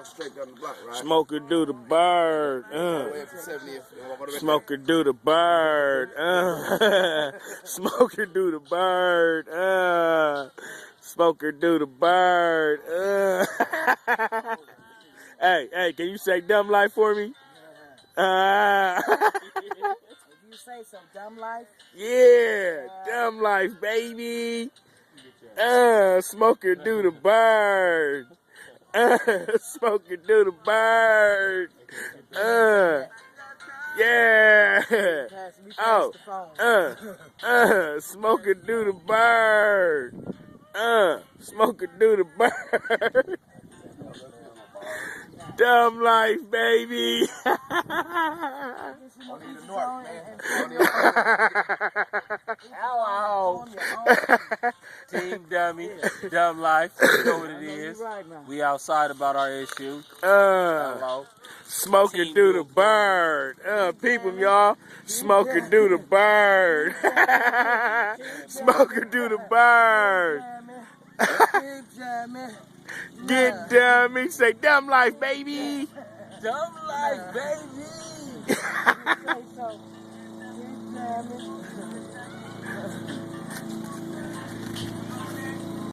straight down the block, right? Smoker do the bird. Way up to 70th. And walk all the way Smoker do the bird. Smoker do the bird. Smoker do the bird. Hey, can you say dumb life for me? If you say some dumb life. Yeah, dumb life, baby. Smoker do the bird. Smoker do the bird. Yeah. Smoker do the bird. Smoker do the bird. Dumb life, baby. Hello. Team Dummy, Dumb Life. You know what it is. We outside about our issues. Hello. Smoker do the bird. People, y'all. Smoker do the bird. Smoker do the bird. Get dummy. Say dumb life, baby. Dumb life, baby.